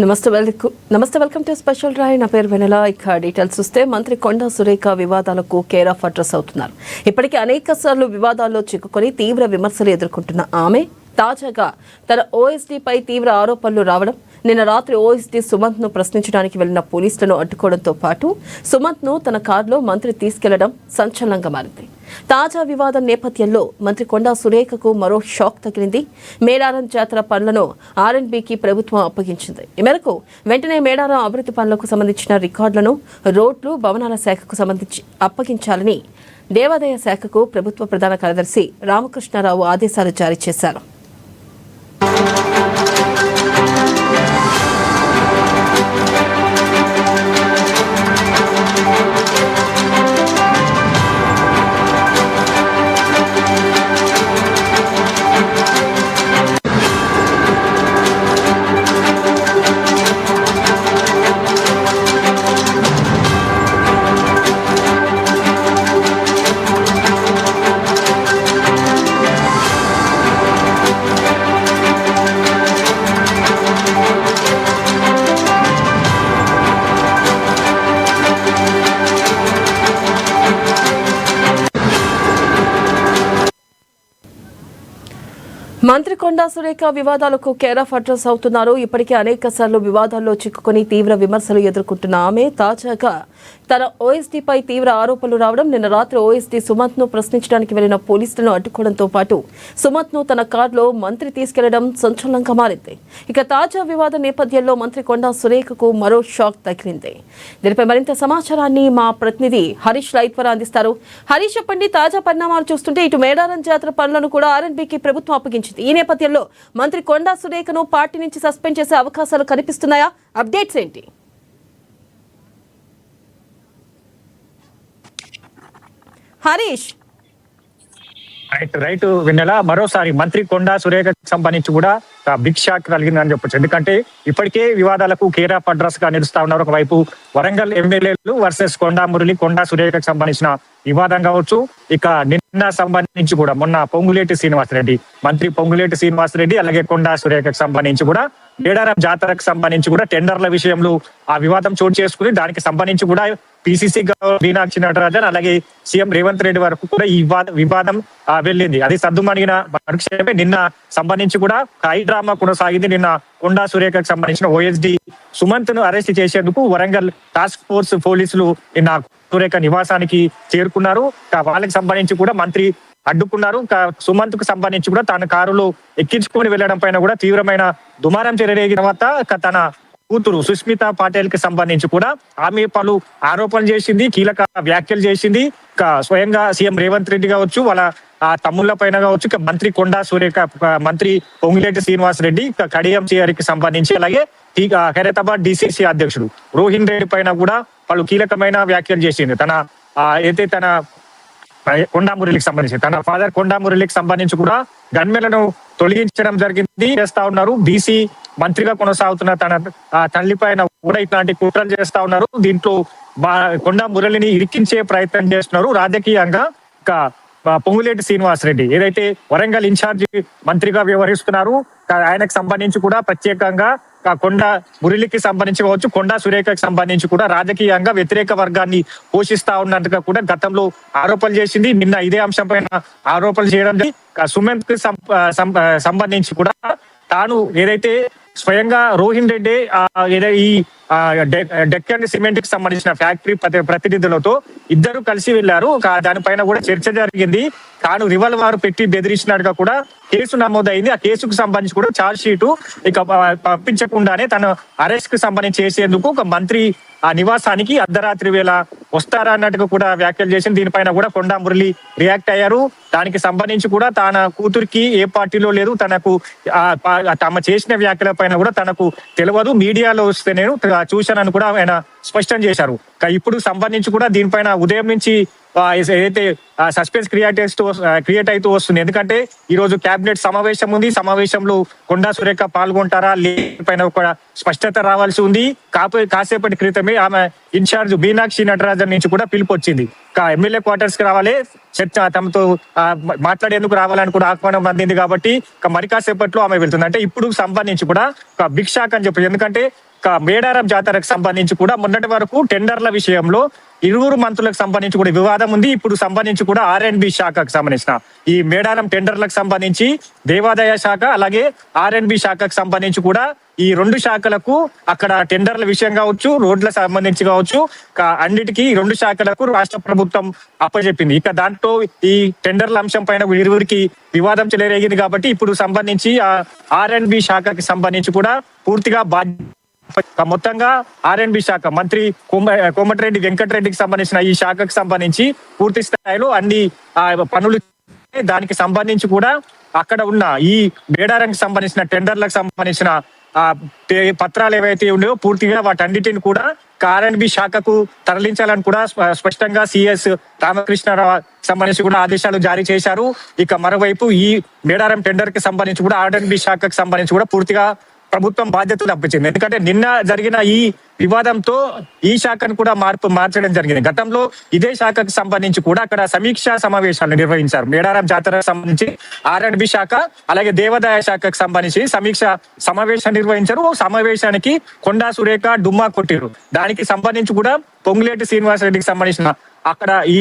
నమస్తే welcome to special drive. నా పేరు వెనెల. ఇక డీటెయిల్స్ చూస్తే మంత్రి కొండా సురేఖ వివాదాలకు కేర్ ఆఫ్ అడ్రస్ అవుతున్నారు. ఇప్పటికే అనేక సార్లు వివాదాల్లో చిక్కుకొని తీవ్ర విమర్శలు ఎదుర్కొంటున్న ఆమె తాజాగా తన ఓఎస్డీపై తీవ్ర ఆరోపణలు రావడం, నిన్న రాత్రి ఓఎస్డీ సుమంత్ను ప్రశ్నించడానికి వెళ్లిన పోలీసులను అడ్డుకోవడంతో పాటు సుమంత్ను తన కారులో మంత్రి తీసుకెళ్లడం సంచలనంగా మారింది. తాజా వివాదం నేపథ్యంలో మంత్రి కొండా సురేఖకు మరో షాక్ తగిలింది. మేడారం జాతర పనులను ఆర్ఎండ్బీకి ప్రభుత్వం అప్పగించింది. ఈ మేరకు వెంటనే మేడారం అభివృద్ధి పనులకు సంబంధించిన రికార్డులను రోడ్లు, భవనాల శాఖకు సంబంధించి అప్పగించాలని దేవాదాయ శాఖకు ప్రభుత్వ ప్రధాన కార్యదర్శి రామకృష్ణారావు ఆదేశాలు జారీ చేశారు. మంత్రి కొండా సురేఖ వివాదాలకు కేర్ ఆఫ్ అడ్రస్ అవుతున్నారు. ఇప్పటికే అనేక సార్లు వివాదాల్లో చిక్కుకొని తీవ్ర విమర్శలు ఎదుర్కొంటున్న ఆమె తాజాగా తన ఓఎస్డీపై తీవ్ర ఆరోపణలు రావడం, నిన్న రాత్రి ఓఎస్డీ సుమంత్ను ప్రశ్నించడానికి వెళ్లిన పోలీసులను అడ్డుకోవడంతో పాటు సుమంత్ను తన కారులో మంత్రి తీసుకెళ్లడం సంచలనంగా మారింది. ఇక తాజా వివాద నేపథ్యంలో మంత్రి కొండా సురేఖకు మరో షాక్ తగిలింది. దీనిపై మరింత సమాచారాన్ని మా ప్రతినిధి హరీష్ లైవ్ ద్వారా అందిస్తారు. హరీష్, చెప్పండి, తాజా పరిణామాలు చూస్తుంటే ఇటు మేడారం జాతర పనులను కూడా ఆర్ఎండ్బీకి ప్రభుత్వం అప్పగించింది. ఈ నేపథ్యంలో మంత్రి కొండా సురేఖను పార్టీ నుంచి సస్పెండ్ చేసే అవకాశాలు కనిపిస్తున్నాయా? అప్డేట్స్ ఏంటి? హరీష్. రైట్ వెన్నెల, మరోసారి మంత్రి కొండా సురేఖకు సంబంధించి కూడా బిగ్ షాక్ కలిగిందని చెప్పొచ్చు. ఎందుకంటే ఇప్పటికే వివాదాలకు కేర్ ఆఫ్ అడ్రస్ గా నిలుస్తా ఉన్నారు. ఒకవైపు వరంగల్ ఎమ్మెల్యేలు వర్సెస్ కొండా మురళి, కొండా సురేఖకు సంబంధించిన వివాదం కావచ్చు. ఇక నిన్న సంబంధించి కూడా మొన్న పొంగులేటి శ్రీనివాసరెడ్డి, మంత్రి పొంగులేటి శ్రీనివాసరెడ్డి అలాగే కొండా సురేఖకు సంబంధించి కూడా మేడారం జాతరకు సంబంధించి కూడా టెండర్ల విషయంలో ఆ వివాదం చోటు చేసుకుని దానికి సంబంధించి కూడా పిసిసి మీనాక్షి నటరాజన్ అలాగే సీఎం రేవంత్ రెడ్డి వరకు కూడా ఈ వివాదం వెళ్ళింది. అది సద్దుమణిగిన మరుక్షణమే నిన్న సంబంధించి కూడా హై డ్రామా కొనసాగింది. నిన్న కొండా సురేఖకు సంబంధించిన ఓఎస్డీ సుమంత్ ను అరెస్ట్ చేసేందుకు వరంగల్ టాస్క్ ఫోర్స్ పోలీసులు నిన్న సురేఖ నివాసానికి చేరుకున్నారు. వాళ్ళకి సంబంధించి కూడా మంత్రి అడ్డుకున్నారు. సుమంత్ కు సంబంధించి కూడా తన కారులో ఎక్కించుకొని వెళ్లడం పైన కూడా తీవ్రమైన దుమారం చెలరేగిన తర్వాత తన కూతురు సుస్మితా పాటేల్ కి సంబంధించి కూడా ఆమె పలు ఆరోపణలు చేసింది, కీలక వ్యాఖ్యలు చేసింది. స్వయంగా సీఎం రేవంత్ రెడ్డి కావచ్చు, వాళ్ళ తమ్ముళ్ల పైన కావచ్చు, మంత్రి కొండా సురేఖ, మంత్రి పొంగులేటి శ్రీనివాస్ రెడ్డి, కడియం కి సంబంధించి అలాగే ఖైరతాబాద్ డిసిసి అధ్యక్షుడు రోహిన్ రెడ్డి పైన కూడా పలు కీలకమైన వ్యాఖ్యలు చేసింది. తన కొండా మురళికి సంబంధించి తన ఫాదర్ కొండా మురళికి సంబంధించి కూడా గన్మెన్లను తొలగించడం జరిగింది చేస్తా ఉన్నారు. బీసీ మంత్రిగా కొనసాగుతున్న తన తల్లి పైన కూడా ఇట్లాంటి కుట్రలు చేస్తా ఉన్నారు. దీంట్లో కొండా మురళిని ఇరికించే ప్రయత్నం చేస్తున్నారు రాజకీయంగా. పొంగులేటి శ్రీనివాస్ రెడ్డి ఏదైతే వరంగల్ ఇన్ఛార్జి మంత్రిగా వ్యవహరిస్తున్నారు, ఆయనకు సంబంధించి కూడా ప్రత్యేకంగా కొండా మురళికి సంబంధించి కావచ్చు, కొండా సురేఖకి సంబంధించి కూడా రాజకీయంగా వ్యతిరేక వర్గాన్ని పోషిస్తా ఉన్నట్టుగా కూడా గతంలో ఆరోపణలు చేసింది. నిన్న ఇదే అంశం పైన ఆరోపణలు చేయడం సుమంత్ కి సంబంధించి కూడా తాను ఏదైతే స్వయంగా రోహిన్ రెడ్డి ఈ డెక్కన్ సిమెంట్ కి సంబంధించిన ఫ్యాక్టరీ ప్రతినిధులతో ఇద్దరు కలిసి వెళ్లారు. దానిపైన కూడా చర్చ జరిగింది. తాను రివాల్వర్ పెట్టి బెదిరించినట్టుగా కూడా కేసు నమోదైంది. ఆ కేసుకు సంబంధించి కూడా ఛార్జ్ షీటు ఇక పంపించకుండానే తన అరెస్ట్ కు సంబంధించి చేసేందుకు ఒక మంత్రి ఆ నివాసానికి అర్ధరాత్రి వేళ వస్తారా అన్నట్టుగా కూడా వ్యాఖ్యలు చేసింది. దీనిపైన కూడా కొండా మురళి రియాక్ట్ అయ్యారు. దానికి సంబంధించి కూడా తన కూతురికి ఏ పార్టీలో లేదు, తమ చేసిన వ్యాఖ్యల పైన కూడా తనకు తెలియదు, మీడియాలో వస్తే నేను చూశానని కూడా ఆయన స్పష్టం చేశారు. ఇప్పుడు సంబంధించి కూడా దీనిపైన ఉదయం నుంచి ఏదైతే సస్పెన్స్ క్రియేట్ అవుతూ వస్తుంది. ఎందుకంటే ఈ రోజు కేబినెట్ సమావేశం ఉంది. సమావేశంలో కొండా సురేఖ పాల్గొంటారా లేపైన ఒక స్పష్టత రావాల్సి ఉంది. కాసేపటి క్రితమే ఆమె ఇన్ఛార్జ్ మీనాక్షి నటరాజన్ నుంచి కూడా పిలుపు వచ్చింది. ఎమ్మెల్యే క్వార్టర్స్ కి రావాలి, చర్చ తమతో మాట్లాడేందుకు రావాలని కూడా ఆహ్వానం అందింది. కాబట్టి మరి కాసేపట్లో ఆమె వెళ్తుంది. అంటే ఇప్పుడు సంబంధించి కూడా బిగ్ షాక్ అని చెప్పి, ఎందుకంటే మేడారం జాతరకు సంబంధించి కూడా మొన్నటి వరకు టెండర్ల విషయంలో ఇరువురు మంత్రులకు సంబంధించి కూడా వివాదం ఉంది. ఇప్పుడు సంబంధించి కూడా R&B శాఖకు సంబంధించిన ఈ మేడారం టెండర్లకు సంబంధించి దేవాదాయ శాఖ అలాగే R&B శాఖకు సంబంధించి కూడా ఈ రెండు శాఖలకు అక్కడ టెండర్ల విషయం కావచ్చు, రోడ్ల సంబంధించి కావచ్చు, అన్నిటికీ ఈ రెండు శాఖలకు రాష్ట్ర ప్రభుత్వం అప్పచెప్పింది. ఇక దాంట్లో ఈ టెండర్ల అంశం పైన ఇరువురికి వివాదం చెలరేగింది. కాబట్టి ఇప్పుడు సంబంధించి R&B శాఖకి సంబంధించి కూడా పూర్తిగా మొత్తంగా R&B శాఖ మంత్రి కోమటిరెడ్డి వెంకటరెడ్డికి సంబంధించిన ఈ శాఖకు సంబంధించి పూర్తి స్థాయిలో అన్ని పనులు, దానికి సంబంధించి కూడా అక్కడ ఉన్న ఈ మేడారంకి సంబంధించిన టెండర్లకు సంబంధించిన పత్రాలు ఏవైతే ఉన్నాయో పూర్తిగా వాటన్నిటిని కూడా R&B శాఖకు తరలించాలని కూడా స్పష్టంగా CS రామకృష్ణారావు సంబంధించి కూడా ఆదేశాలు జారీ చేశారు. ఇక మరోవైపు ఈ మేడారం టెండర్ కి సంబంధించి కూడా R&B శాఖకు సంబంధించి కూడా పూర్తిగా ప్రభుత్వం బాధ్యతలు అప్పించింది. ఎందుకంటే నిన్న జరిగిన ఈ వివాదంతో ఈ శాఖను కూడా మార్చడం జరిగింది. గతంలో ఇదే శాఖకు సంబంధించి కూడా అక్కడ సమీక్షా సమావేశాలు నిర్వహించారు. మేడారం జాతరకు సంబంధించి R&B శాఖ అలాగే దేవాదాయ శాఖకు సంబంధించి సమీక్ష సమావేశం నిర్వహించారు. సమావేశానికి కొండా సురేఖ డుమ్మా కొట్టిరు. దానికి సంబంధించి కూడా పొంగులేటి శ్రీనివాసరెడ్డికి సంబంధించిన అక్కడ ఈ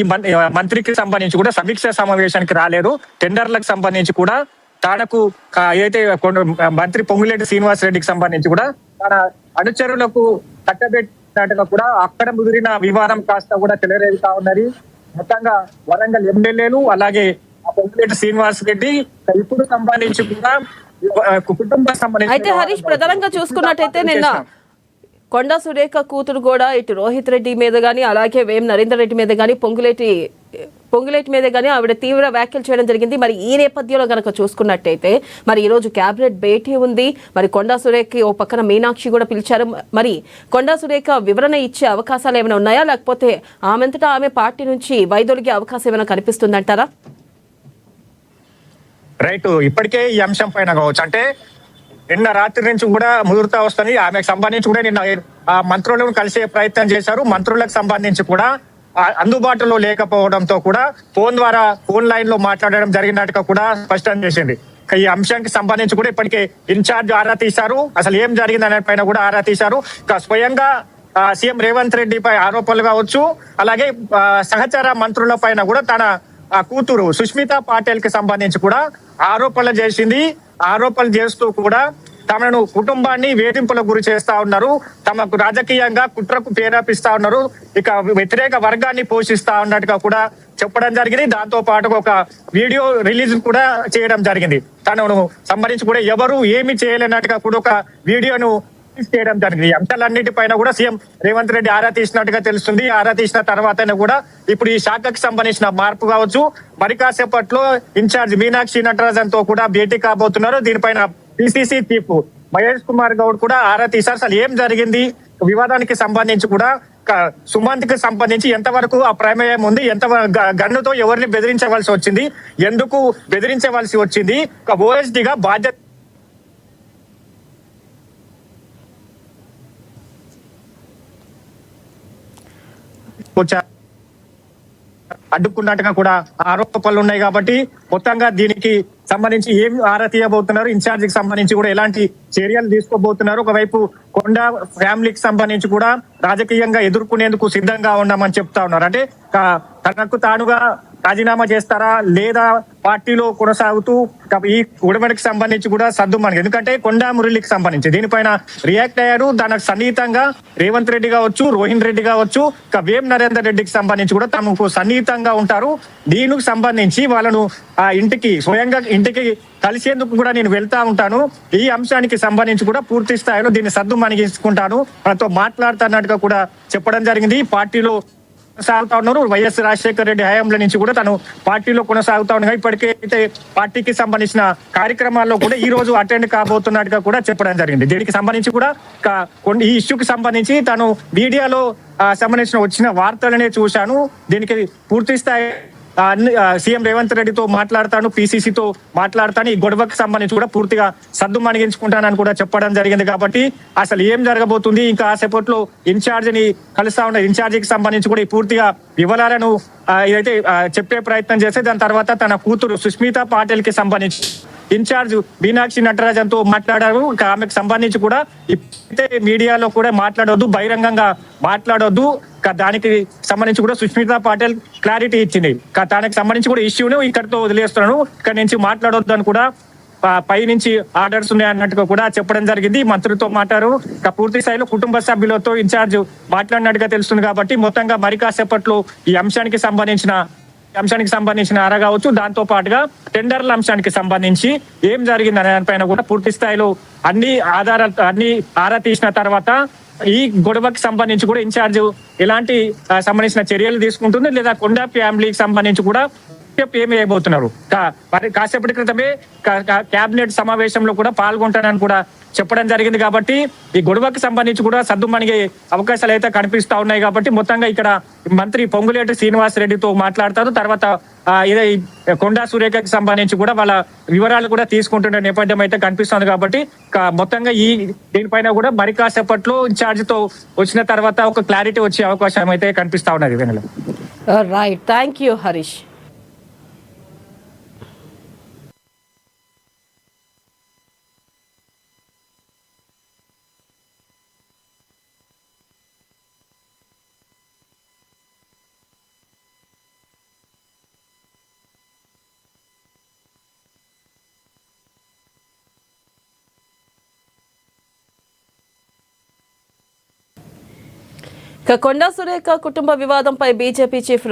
మంత్రికి సంబంధించి కూడా సమీక్షా సమావేశానికి రాలేదు. టెండర్లకు సంబంధించి కూడా తనకు ఏదైతే మంత్రి పొంగులేటి శ్రీనివాసరెడ్డికి సంబంధించి కూడా తన అనుచరులకు కట్టబెట్టినట్టుగా కూడా అక్కడ ముదిరిన వివాదం కాస్త కూడా చెలరేగుతా ఉన్నది. మొత్తంగా వరంగల్ ఎమ్మెల్యేలు అలాగే పొంగులేటి శ్రీనివాసరెడ్డి ఇప్పుడు సంబంధించి కూడా కుటుంబ సంబంధించి అయితే హరీష్ ప్రధానంగా చూసుకున్నట్టయితే నిన్న కొండా సురేఖ కూతురు కూడా ఇటు రోహిత్ రెడ్డి మీద గానీ అలాగే వేం నరేందర్ రెడ్డి మీద గానీ పొంగులేటి మీద గానీ ఆవిడ తీవ్ర వ్యాఖ్యలు చేయడం జరిగింది. మరి ఈ నేపథ్యంలో గనక చూసుకున్నట్టయితే మరి ఈ రోజు కేబినెట్ భేటీ ఉంది. మరి కొండా సురేఖకి ఓ పక్కన మీనాక్షి కూడా పిలిచారు. మరి కొండా సురేఖ వివరణ ఇచ్చే అవకాశాలు ఏమైనా ఉన్నాయా, లేకపోతే ఆమెంతటా ఆమె పార్టీ నుంచి వైదొలిగే అవకాశం ఏమైనా కనిపిస్తుందంటారా? రైట్, ఇప్పటికే ఈ అంశం పైన కావచ్చు అంటే నిన్న రాత్రి నుంచి కూడా ముదురుతా వస్తుంది. ఆమెకు సంబంధించి కూడా నిన్న మంత్రులను కలిసే ప్రయత్నం చేశారు. మంత్రులకు సంబంధించి కూడా అందుబాటులో లేకపోవడంతో కూడా ఫోన్ లైన్ లో మాట్లాడడం జరిగినట్టుగా కూడా స్పష్టం చేసింది. ఈ అంశానికి సంబంధించి కూడా ఇప్పటికే ఇన్ఛార్జ్ ఆరా తీశారు. అసలు ఏం జరిగింది అనే పైన కూడా ఆరా తీశారు. స్వయంగా సీఎం రేవంత్ రెడ్డిపై ఆరోపణలు కావచ్చు, అలాగే సహచర మంత్రుల పైన కూడా తన కూతురు సుష్మితా పాటిల్ కి సంబంధించి కూడా ఆరోపణలు చేసింది. ఆరోపణలు చేస్తూ కూడా తమను కుటుంబాన్ని వేధింపులకు గురి చేస్తా ఉన్నారు, తమకు రాజకీయంగా కుట్రకు ప్రేరేపిస్తా ఉన్నారు, ఇక వ్యతిరేక వర్గాన్ని పోషిస్తా ఉన్నట్టుగా కూడా చెప్పడం జరిగింది. దాంతో పాటు ఒక వీడియో రిలీజ్ కూడా చేయడం జరిగింది. తనను సంబంధించి కూడా ఎవరు ఏమి చేయలేనట్టుగా కూడా ఒక వీడియోను చేయడం జరిగింది. ఈ అంశాలన్నిటిపైన కూడా సీఎం రేవంత్ రెడ్డి ఆరా తీసినట్టుగా తెలుస్తుంది. ఆరా తీసిన తర్వాతనే కూడా ఇప్పుడు ఈ శాఖకు సంబంధించిన మార్పు కావచ్చు, మరి కాసేపట్లో ఇన్ఛార్జ్ మీనాక్షి నటరాజన్ తో కూడా భేటీ కాబోతున్నారు. దీనిపైన PCC చీఫ్ మహేష్ కుమార్ గౌడ్ కూడా ఆరా తీశారు. అసలు ఏం జరిగింది, వివాదానికి సంబంధించి కూడా సుమంత్ కి సంబంధించి ఎంతవరకు ఆ ప్రమేయం ఉంది, ఎంత గన్నుతో ఎవరిని బెదిరించవలసి వచ్చింది, ఎందుకు బెదిరించవలసి వచ్చింది, OSDగా బాధ్యత అడ్డుకున్నట్టుగా కూడా ఆరోపణలు ఉన్నాయి. కాబట్టి మొత్తంగా దీనికి సంబంధించి ఏం ఆరా తీయబోతున్నారు, ఇన్ఛార్జికి సంబంధించి కూడా ఎలాంటి చర్యలు తీసుకోబోతున్నారు, ఒకవైపు కొండా ఫ్యామిలీకి సంబంధించి కూడా రాజకీయంగా ఎదుర్కొనేందుకు సిద్ధంగా ఉన్నామని చెప్తా ఉన్నారు. అంటే తనకు తానుగా రాజీనామా చేస్తారా లేదా పార్టీలో కొనసాగుతూ ఈ ఉడమడికి సంబంధించి కూడా సర్దుమని, ఎందుకంటే కొండా మురళికి సంబంధించి దీనిపైన రియాక్ట్ అయ్యారు. దానికి సన్నిహితంగా రేవంత్ రెడ్డి కావచ్చు, రోహిన్ రెడ్డి కావచ్చు, వేం నరేందర్ రెడ్డికి సంబంధించి కూడా తమకు సన్నిహితంగా ఉంటారు. దీనికి సంబంధించి వాళ్ళను ఆ స్వయంగా ఇంటికి కలిసేందుకు కూడా నేను వెళ్తా ఉంటాను. ఈ అంశానికి సంబంధించి కూడా పూర్తి స్థాయిలో దీన్ని సర్దు మణిగించుకుంటాను, మనతో మాట్లాడుతున్నట్టుగా కూడా చెప్పడం జరిగింది. పార్టీలో కొనసాగుతా ఉన్నారు. వైఎస్ రాజశేఖర రెడ్డి హయాంలో నుంచి కూడా తను పార్టీలో కొనసాగుతా ఉండగా ఇప్పటికే అయితే పార్టీకి సంబంధించిన కార్యక్రమాల్లో కూడా ఈ రోజు అటెండ్ కాబోతున్నట్టుగా కూడా చెప్పడం జరిగింది. దీనికి సంబంధించి కూడా ఈ ఇష్యూకి సంబంధించి తను మీడియాలో సంబంధించిన వచ్చిన వార్తలనే చూశాను. దీనికి పూర్తి స్థాయి సీఎం రేవంత్ రెడ్డితో మాట్లాడతాను, పిసిసితో మాట్లాడతాను, ఈ గొడవకు సంబంధించి కూడా పూర్తిగా సద్దు మణిగించుకుంటానని కూడా చెప్పడం జరిగింది. కాబట్టి అసలు ఏం జరగబోతుంది, ఇంకా సేపట్లో ఇన్ఛార్జిని కలుస్తా ఉన్న ఇన్ఛార్జికి సంబంధించి కూడా ఈ పూర్తిగా వివరాలను ఏదైతే చెప్పే ప్రయత్నం చేస్తే దాని తర్వాత తన కూతురు సుష్మితా పాటిల్ కి సంబంధించి ఇన్ఛార్జ్ మీనాక్షి నటరాజన్ తో మాట్లాడారు. ఆమెకు సంబంధించి కూడా ఇప్పుడైతే మీడియాలో కూడా మాట్లాడొద్దు, బహిరంగంగా మాట్లాడొద్దు, దానికి సంబంధించి కూడా సుష్మితా పాటిల్ క్లారిటీ ఇచ్చింది. దానికి సంబంధించి కూడా ఇష్యూను ఇక్కడితో వదిలేస్తున్నాను, ఇక్కడ నుంచి మాట్లాడొద్దు అని కూడా పై నుంచి ఆర్డర్స్ ఉన్నాయన్నట్టుగా కూడా చెప్పడం జరిగింది. మంత్రితో మాట్లాడారు. పూర్తి స్థాయిలో కుటుంబ సభ్యులతో ఇన్ఛార్జ్ మాట్లాడినట్టుగా తెలుస్తుంది. కాబట్టి మొత్తంగా మరి కాసేపట్లో ఈ అంశానికి సంబంధించిన కావచ్చు, దాంతో పాటుగా టెండర్ల అంశానికి సంబంధించి ఏం జరిగింది అనే దానిపైన కూడా పూర్తి స్థాయిలో అన్ని ఆరా తీసిన తర్వాత ఈ గొడవకి సంబంధించి కూడా ఇన్ఛార్జ్ ఎలాంటి సంబంధించిన చర్యలు తీసుకుంటుంది, లేదా కొండా ఫ్యామిలీకి సంబంధించి కూడా ఏమి చేయబోతున్నారు. మరి కాసేపటి క్రితమే కేబినెట్ సమావేశంలో కూడా పాల్గొంటానని కూడా చెప్పడం జరిగింది. కాబట్టి ఈ గొడవకి సంబంధించి కూడా సద్దుమణిగే అవకాశాలు అయితే కనిపిస్తా ఉన్నాయి. కాబట్టి మొత్తంగా ఇక్కడ మంత్రి పొంగులేటి శ్రీనివాస్ రెడ్డితో మాట్లాడతారు. తర్వాత ఇదే కొండా సురేఖకి సంబంధించి కూడా వాళ్ళ వివరాలు కూడా తీసుకుంటున్న నేపథ్యం అయితే కనిపిస్తుంది. కాబట్టి మొత్తంగా దీనిపైన కూడా మరి కాసేపట్లో ఇన్ఛార్జ్ తో వచ్చిన తర్వాత ఒక క్లారిటీ వచ్చే అవకాశం అయితే కనిపిస్తా ఉన్నది. Right, thank you Harish. Konda Surekha కుటుంబ వివాదంపై బీజేపీ చీఫ్